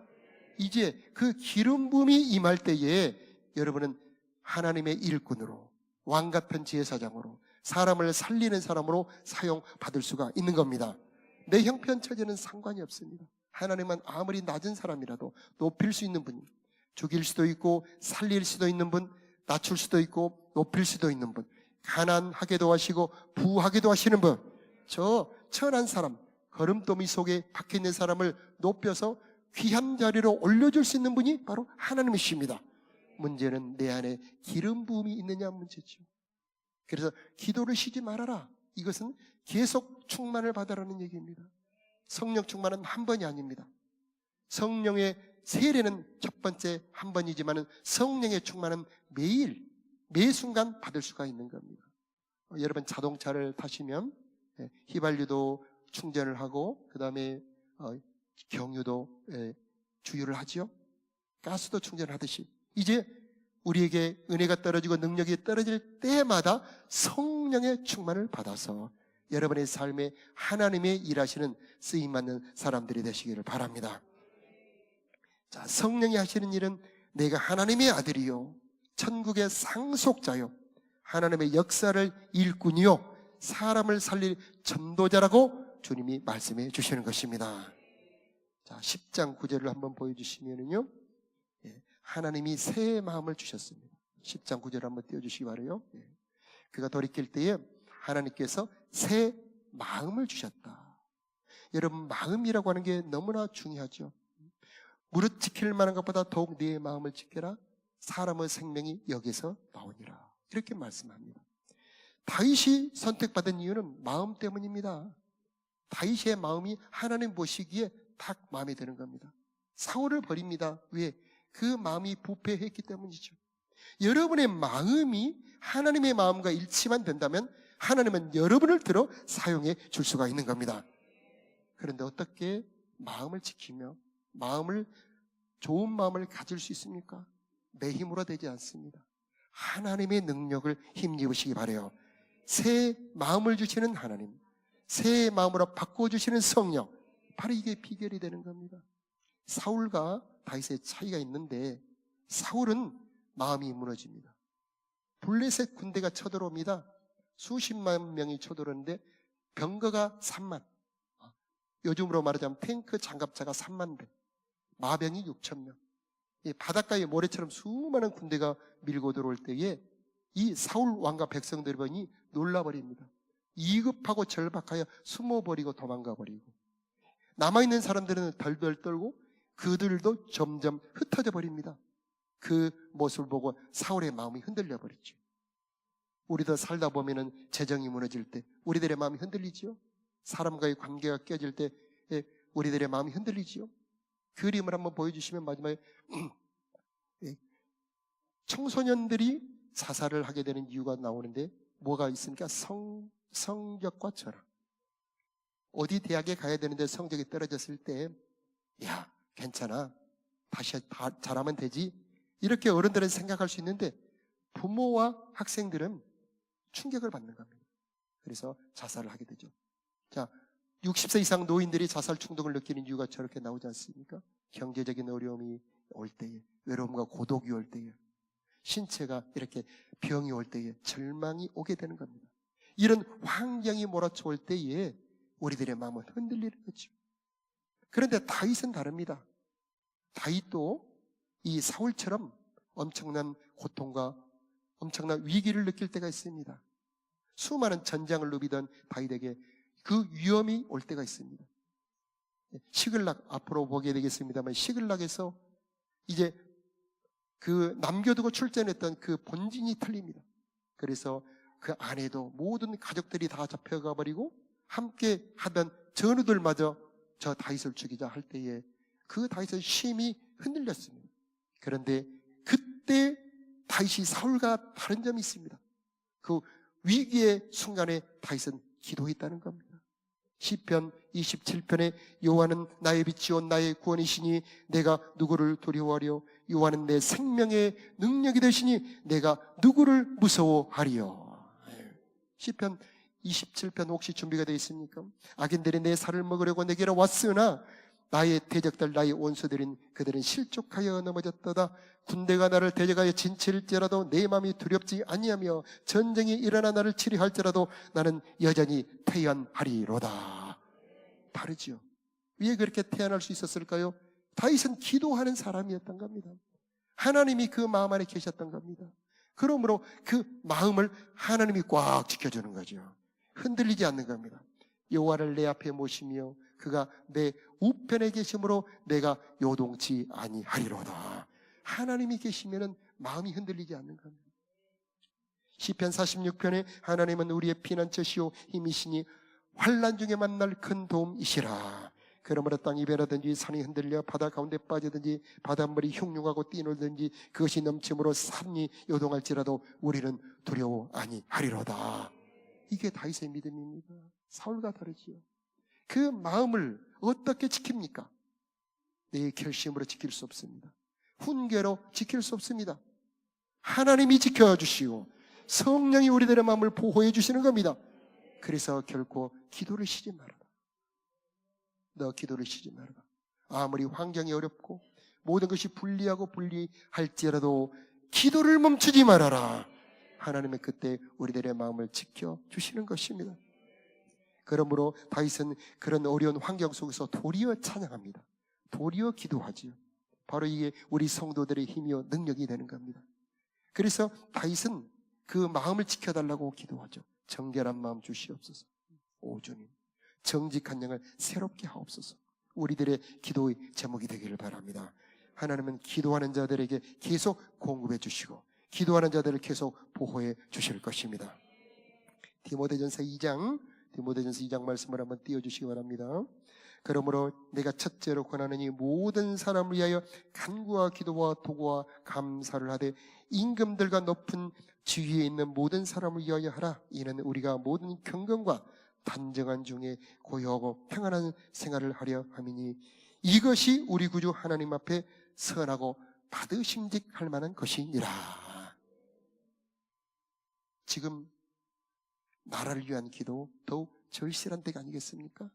이제 그 기름 부음이 임할 때에 여러분은 하나님의 일꾼으로, 왕같은 제사장으로, 사람을 살리는 사람으로 사용받을 수가 있는 겁니다. 내 형편처지는 상관이 없습니다. 하나님은 아무리 낮은 사람이라도 높일 수 있는 분입니다. 죽일 수도 있고 살릴 수도 있는 분, 낮출 수도 있고 높일 수도 있는 분, 가난하게도 하시고 부하게도 하시는 분, 저 천한 사람, 거름더미 속에 박혀있는 사람을 높여서 귀한 자리로 올려줄 수 있는 분이 바로 하나님이십니다. 문제는 내 안에 기름 부음이 있느냐 문제죠. 그래서 기도를 쉬지 말아라. 이것은 계속 충만을 받아라는 얘기입니다. 성령 충만은 한 번이 아닙니다. 성령의 세례는 첫 번째 한 번이지만 성령의 충만은 매일, 매 순간 받을 수가 있는 겁니다. 여러분 자동차를 타시면 휘발유도 충전을 하고 그 다음에 경유도 주유를 하지요. 가스도 충전하듯이 이제 우리에게 은혜가 떨어지고 능력이 떨어질 때마다 성령의 충만을 받아서 여러분의 삶에 하나님의 일하시는 쓰임받는 사람들이 되시기를 바랍니다. 자, 성령이 하시는 일은 내가 하나님의 아들이요 천국의 상속자요 하나님의 역사를 일꾼이요 사람을 살릴 전도자라고 주님이 말씀해 주시는 것입니다. 자, 10장 9절을 한번 보여주시면은요, 하나님이 새 마음을 주셨습니다. 10장 9절 한번 띄워주시기 바라요. 그가 돌이킬 때에 하나님께서 새 마음을 주셨다. 여러분, 마음이라고 하는 게 너무나 중요하죠. 무릇 지킬 만한 것보다 더욱 네 마음을 지켜라. 사람의 생명이 여기서 나오니라. 이렇게 말씀합니다. 다윗이 선택받은 이유는 마음 때문입니다. 다윗의 마음이 하나님 보시기에 딱 마음에 드는 겁니다. 사울을 버립니다. 왜? 그 마음이 부패했기 때문이죠. 여러분의 마음이 하나님의 마음과 일치만 된다면 하나님은 여러분을 들어 사용해 줄 수가 있는 겁니다. 그런데 어떻게 마음을 지키며 좋은 마음을 가질 수 있습니까? 내 힘으로 되지 않습니다. 하나님의 능력을 힘입으시기 바라요. 새 마음을 주시는 하나님, 새 마음으로 바꿔주시는 성령, 바로 이게 비결이 되는 겁니다. 사울과 다윗의 차이가 있는데 사울은 마음이 무너집니다. 블레셋 군대가 쳐들어옵니다. 수십만 명이 쳐들어오는데 병거가 3만, 요즘으로 말하자면 탱크 장갑차가 3만 대, 마병이 6천 명. 이 바닷가의 모래처럼 수많은 군대가 밀고 들어올 때에 이 사울 왕과 백성들이 놀라버립니다. 이급하고 절박하여 숨어버리고 도망가버리고, 남아있는 사람들은 덜덜 떨고 그들도 점점 흩어져 버립니다. 그 모습을 보고 사울의 마음이 흔들려 버리죠. 우리도 살다 보면은 재정이 무너질 때 우리들의 마음이 흔들리지요. 사람과의 관계가 깨질 때 우리들의 마음이 흔들리지요. 그림을 한번 보여주시면 마지막에 청소년들이 자살을 하게 되는 이유가 나오는데 뭐가 있습니까? 성적과 철학. 어디 대학에 가야 되는데 성적이 떨어졌을 때 야, 괜찮아, 다시 잘하면 되지, 이렇게 어른들은 생각할 수 있는데 부모와 학생들은 충격을 받는 겁니다. 그래서 자살을 하게 되죠. 자, 60세 이상 노인들이 자살 충동을 느끼는 이유가 저렇게 나오지 않습니까? 경제적인 어려움이 올 때에, 외로움과 고독이 올 때에, 신체가 이렇게 병이 올 때에 절망이 오게 되는 겁니다. 이런 환경이 몰아쳐올 때에 우리들의 마음은 흔들리는 거죠. 그런데 다윗은 다릅니다. 다윗도 이 사울처럼 엄청난 고통과 엄청난 위기를 느낄 때가 있습니다. 수많은 전장을 누비던 다윗에게 그 위험이 올 때가 있습니다. 시글락 앞으로 보게 되겠습니다만, 시글락에서 이제 그 남겨두고 출전했던 그 본진이 틀립니다. 그래서 그 안에도 모든 가족들이 다 잡혀가 버리고 함께 하던 전우들마저 저 다윗을 죽이자 할 때에 그 다윗의 심이 흔들렸습니다. 그런데 그때 다윗이 사울과 다른 점이 있습니다. 그 위기의 순간에 다윗은 기도했다는 겁니다. 시편 27편에 여호와는 나의 빛이요 나의 구원이시니 내가 누구를 두려워하리요, 여호와는 내 생명의 능력이 되시니 내가 누구를 무서워하리요. 시편 27편 혹시 준비가 되어 있습니까? 악인들이 내 살을 먹으려고 내게로 왔으나 나의 대적들 나의 원수들인 그들은 실족하여 넘어졌도다. 군대가 나를 대적하여 진칠지라도 내 마음이 두렵지 아니하며 전쟁이 일어나 나를 치리할지라도 나는 여전히 태연하리로다. 다르지요. 왜 그렇게 태어날 수 있었을까요? 다윗은 기도하는 사람이었던 겁니다. 하나님이 그 마음 안에 계셨던 겁니다. 그러므로 그 마음을 하나님이 꽉 지켜주는 거죠. 흔들리지 않는 겁니다. 여호와를 내 앞에 모시며 그가 내 우편에 계심으로 내가 요동치 아니하리로다. 하나님이 계시면은 마음이 흔들리지 않는 겁니다. 시편 46편에 하나님은 우리의 피난처시오 힘이시니 환난 중에 만날 큰 도움이시라. 그러므로 땅이 변하든지 산이 흔들려 바다 가운데 빠지든지 바닷물이 흉흉하고 뛰놀든지 그것이 넘침으로 산이 요동할지라도 우리는 두려워 아니하리로다. 이게 다윗의 믿음입니다. 사울과 다르지요. 그 마음을 어떻게 지킵니까? 내 결심으로 지킬 수 없습니다. 훈계로 지킬 수 없습니다. 하나님이 지켜주시고 성령이 우리들의 마음을 보호해 주시는 겁니다. 그래서 결코 기도를 쉬지 말아라. 너 기도를 쉬지 말아라. 아무리 환경이 어렵고 모든 것이 불리할지라도 기도를 멈추지 말아라. 하나님은 그때 우리들의 마음을 지켜주시는 것입니다. 그러므로 다윗은 그런 어려운 환경 속에서 도리어 찬양합니다. 도리어 기도하지요. 바로 이게 우리 성도들의 힘이요 능력이 되는 겁니다. 그래서 다윗은 그 마음을 지켜달라고 기도하죠. 정결한 마음 주시옵소서. 오 주님, 정직한 영을 새롭게 하옵소서. 우리들의 기도의 제목이 되기를 바랍니다. 하나님은 기도하는 자들에게 계속 공급해 주시고 기도하는 자들을 계속 보호해 주실 것입니다. 디모데전서 2장 말씀을 한번 띄워주시기 바랍니다. 그러므로 내가 첫째로 권하느니 모든 사람을 위하여 간구와 기도와 도구와 감사를 하되 임금들과 높은 지위에 있는 모든 사람을 위하여 하라. 이는 우리가 모든 경건과 단정한 중에 고요하고 평안한 생활을 하려 함이니 이것이 우리 구주 하나님 앞에 선하고 받으심직할 만한 것이니라. 지금 나라를 위한 기도 더욱 절실한 때가 아니겠습니까?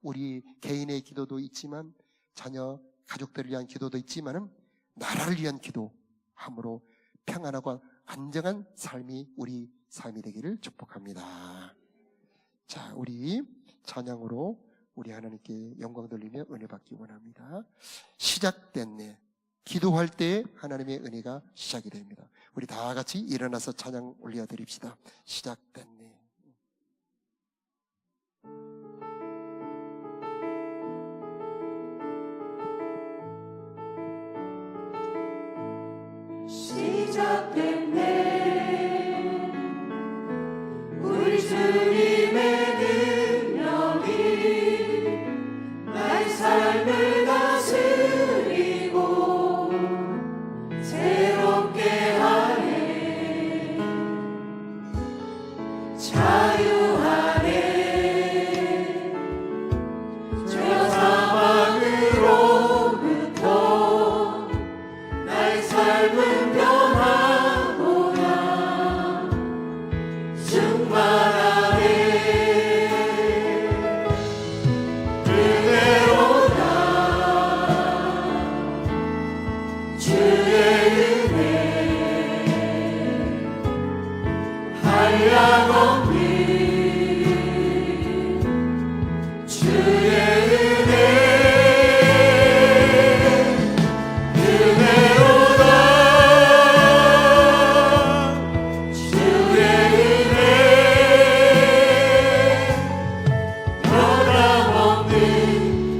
우리 개인의 기도도 있지만 자녀, 가족들을 위한 기도도 있지만은 나라를 위한 기도함으로 평안하고 안정한 삶이 우리 삶이 되기를 축복합니다. 자, 우리 찬양으로 우리 하나님께 영광 돌리며 은혜 받기 원합니다. 시작됐네. 기도할 때 하나님의 은혜가 시작이 됩니다. 우리 다 같이 일어나서 찬양 올려드립시다. 시작됐네. 시작됐네. 우리 주님의 능력이 나의 삶을 다스리고 새롭게 하네. 자유하네. 죄와 사망으로부터 나의 삶은 변하구나. 충만하네. 은혜로다. 주의 은혜 한량없니. 주의 은혜 은혜로다. 주의 은혜 변함없는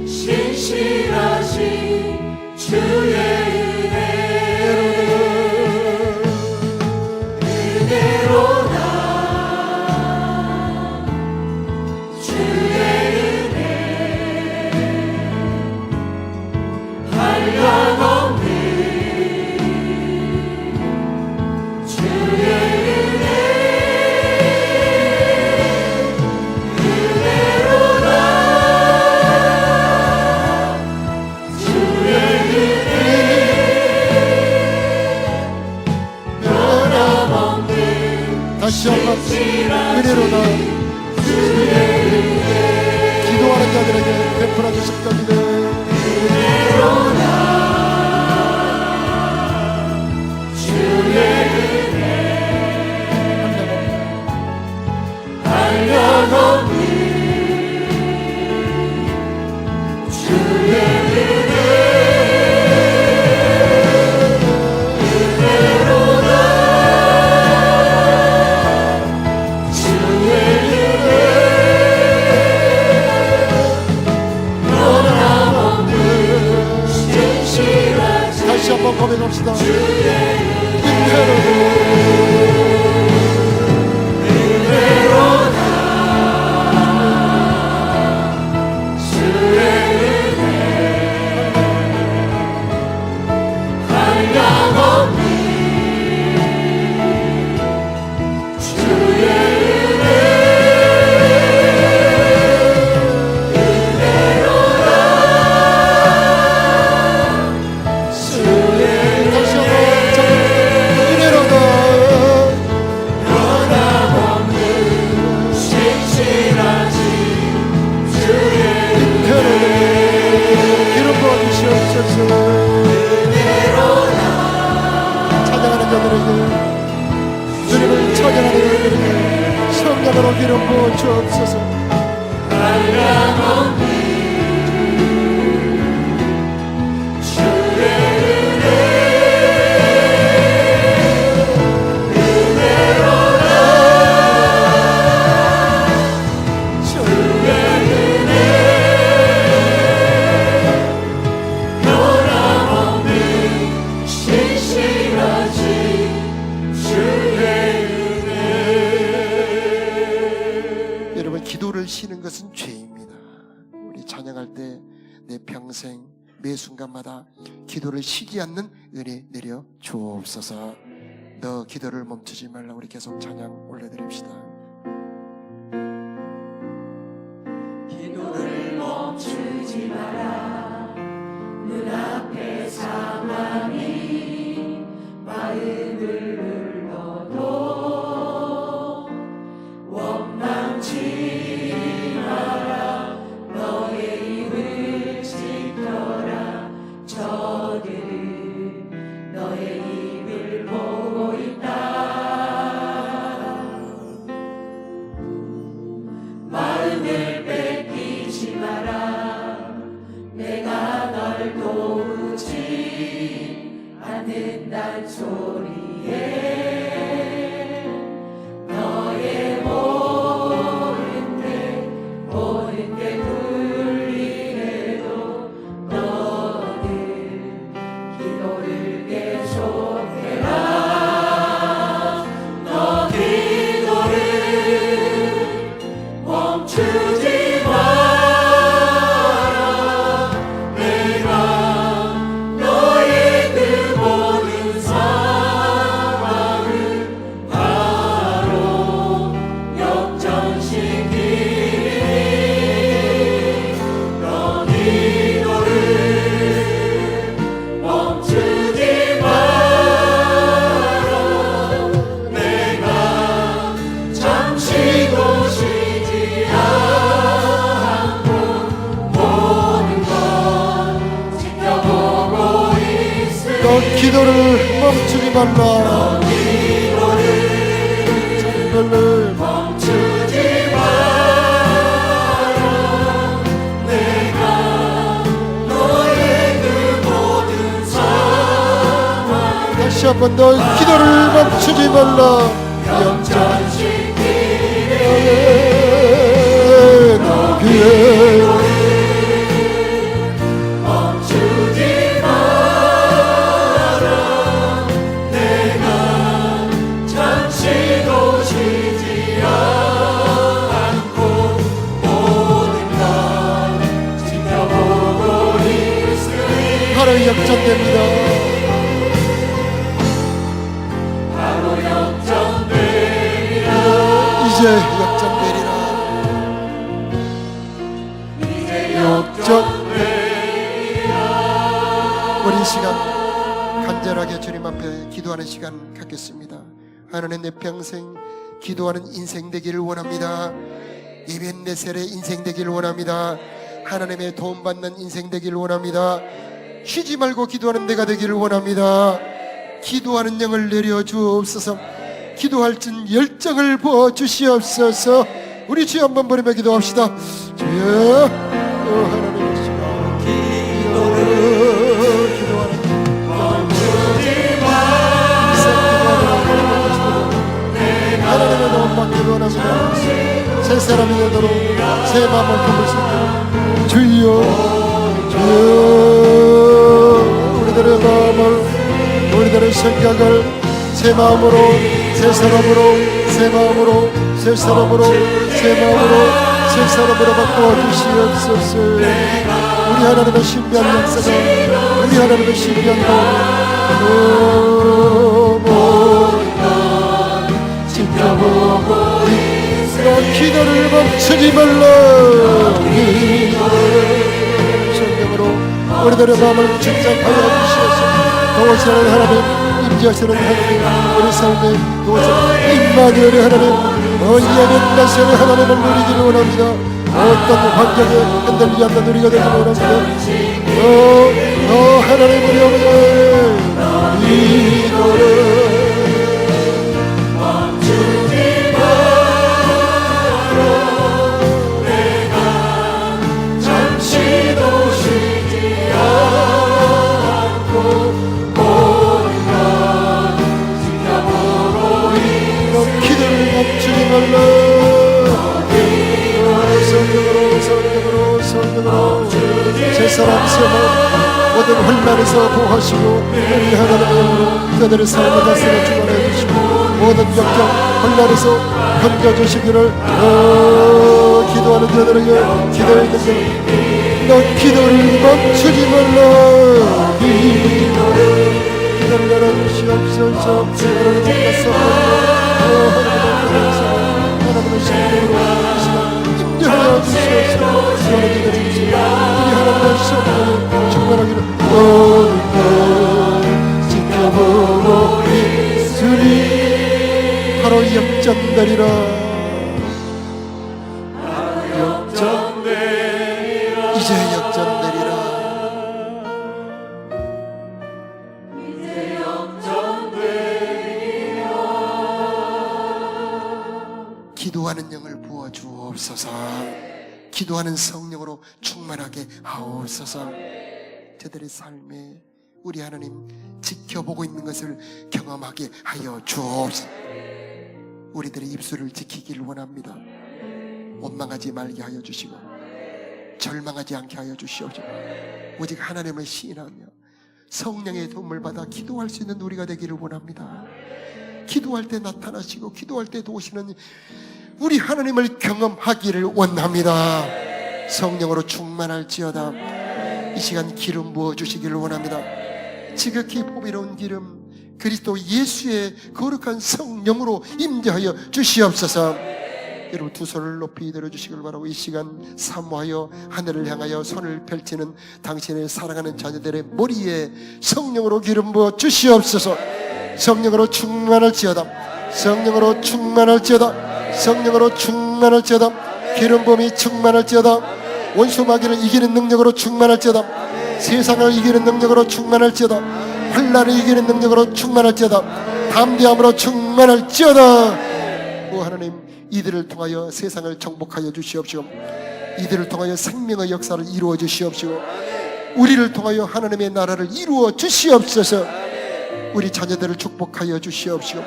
신실하신 주의 은혜 은혜로다. 주의 은혜 한량없는 주의 은혜 은혜로다. 주의 은혜 변함없는 다시 한번 은혜로다. 주의 은혜 기도하는 자들에게 베풀어 주실 겁니다. 은혜로다. 주의 은혜 한량없는 주의 은혜 은혜로다. 주의 은혜 변함없는 기름 부어주시옵소서. 찬양하는 자들에게, 주님을 찬양하는 자들에게 성령으로 기름 부어주옵소서. 여러분, 기도를 쉬는 것은 죄입니다. 우리 찬양할 때 내 평생 매 순간마다 기도를 쉬지 않는 은혜 내려 주옵소서. 너 기도를 멈추지 말라. 우리 계속 찬양 올려드립시다. 기도를 멈추지 마라. 눈앞의 상황이 마음을 눌러도 원망치 마라. 너의 입을 지켜라. 저들은 너의 입을 보고 있다. 마음을 뺏기지 마라. 내가 널 도우지 않는단 소리에 너의 모든 게 불리해도 너는 기도를 계속해라. 너 기도를 멈추지 마라. 내가 너의 그 모든 상황을 바로 역전시키니 너 기도를 멈추지 마라. 내가 잠시도 쉬지 않고 모든 걸 지켜보고 있으니 너 기도를 멈추지 말라. 기도를 멈추지 마라. 내가 너의 그 모든 상황 다시 한번 너 기도를 멈추지 말라. 역전시키네. 너 기도를 멈추지 마라. 내가 잠시도 쉬지 않고 모든 걸 지켜보고 있으니 바로 역전됩니다. 바로 역전되리라. 이제 역전되리라. 이제 역전되리라. 우리 이 시간 간절하게 주님 앞에 기도하는 시간 갖겠습니다. 하나님, 내 평생 기도하는 인생 되기를 원합니다. 이벤네셀의 인생 되기를 원합니다. 하나님의 도움 받는 인생 되기를 원합니다. 쉬지 말고 기도하는 내가 되기를 원합니다. 기도하는 영을 내려 주옵소서. 기도할 진 열정을 부어 주시옵소서. 우리 주여 한번 부르며 기도합시다. 주여, 하나님의 시간 기도하는 멈추지 마. 하나님의 도움 받기를 원합니다. 새 사람이 되도록 새 마음을 품을 수 있도록 주여, 주여, 우리들의 마음을, 우리들의 생각을 새 마음으로, 새 사람으로, 새 마음으로, 새 사람으로, 새 마음으로, 새 사람으로 바꾸어 주시옵소서. 우리 하나님의 신비한 역사가, 우리 하나님의 신비한 도움 지켜보고 너 기도를 멈추지 말라. 성령으로 우리들의 마음을 충전하여 주시옵소서. 도우시는 하나님, 임재하시는 하나님, 우리 삶에 도우시는 임마누엘의 하나님, 예배하시는 하나님을 누리기를 원합니다. 어떤 환경에 흔들리지 않는 우리가 되기를 원합니다. 하나님 우리 아버지 기도를 제 사람 세상 모든 혼란에서 보호하시고 우리 하나님 그들의 삶을 다스려 주관해 주시고 모든 역경 혼란에서 건져주시기를 기도하는 자들에게 기도의 능력 너 기도를 멈추지 말라 기도를 열어주시옵소서 하나님의 신령으로 이 시간 임재하여 주시옵소서 기도를 드리시옵소서 우리 하나님의 시험을 충만하기를 오늘 지켜보고 있으리 바로 역전되리라 이제 역전되리라 기도하는 영을 부어주옵소서 기도하는 성령으로 충만하게 하옵소서 저들의 삶에 우리 하나님 지켜보고 있는 것을 경험하게 하여 주옵소서 우리들의 입술을 지키기를 원합니다 원망하지 말게 하여 주시고 절망하지 않게 하여 주시옵소서 오직 하나님을 시인하며 성령의 도움을 받아 기도할 수 있는 우리가 되기를 원합니다 기도할 때 나타나시고 기도할 때 도우시는 우리 하나님을 경험하기를 원합니다 성령으로 충만할지어다 이 시간 기름 부어주시기를 원합니다 지극히 보배로운 기름 그리스도 예수의 거룩한 성령으로 임재하여 주시옵소서 여러분 두 손을 높이 들어주시길 바라고 이 시간 사모하여 하늘을 향하여 손을 펼치는 당신의 사랑하는 자녀들의 머리에 성령으로 기름 부어 주시옵소서 성령으로 충만할지어다 성령으로 충만할지어다 성령으로 충만할지어다 기름 부음이 충만할지어다 원수 마귀를 이기는 능력으로 충만할지어다 세상을 이기는 능력으로 충만할지어다 환난을 이기는 능력으로 충만할지어다 담대함으로 충만할지어다 오 하나님 이들을 통하여 세상을 정복하여 주시옵시고 이들을 통하여 생명의 역사를 이루어 주시옵시고 우리를 통하여 하나님의 나라를 이루어 주시옵소서 우리 자녀들을 축복하여 주시옵시고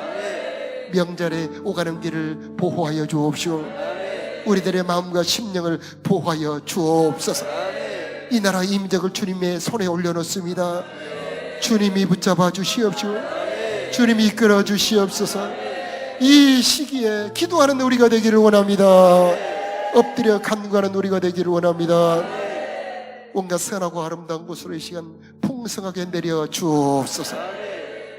명절에 오가는 길을 보호하여 주옵시고 우리들의 마음과 심령을 보호하여 주옵소서 이 나라 임적을 주님의 손에 올려놓습니다 주님이 붙잡아 주시옵시고 주님이 이끌어 주시옵소서 이 시기에 기도하는 우리가 되기를 원합니다 엎드려 간구하는 우리가 되기를 원합니다 온갖 선하고 아름다운 곳으로 이 시간 풍성하게 내려 주옵소서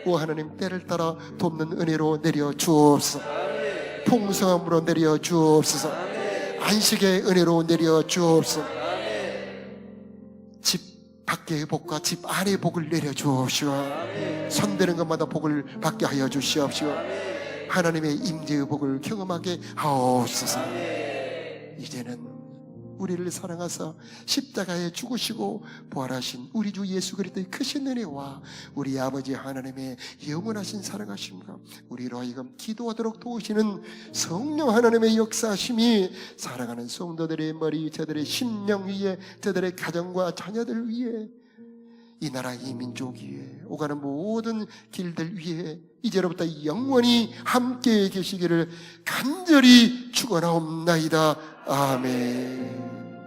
오 하나님 때를 따라 돕는 은혜로 내려 주옵소서 풍성함으로 내려 주옵소서 안식의 은혜로 내려 주옵소서 집 밖의 복과 집 안의 복을 내려 주옵시고 손대는 것마다 복을 받게 하여 주시옵시고 하나님의 임재의 복을 경험하게 하옵소서 이제는 우리를 사랑하사 십자가에 죽으시고 부활하신 우리 주 예수 그리스도의 크신 은혜와 우리 아버지 하나님의 영원하신 사랑하심과 우리로 하여금 기도하도록 도우시는 성령 하나님의 역사하심이 사랑하는 성도들의 머리 저들의 심령 위에 저들의 가정과 자녀들 위에 이 나라 이 민족 위에 오가는 모든 길들 위에 이제로부터 영원히 함께 계시기를 간절히 축원하옵나이다. 아멘.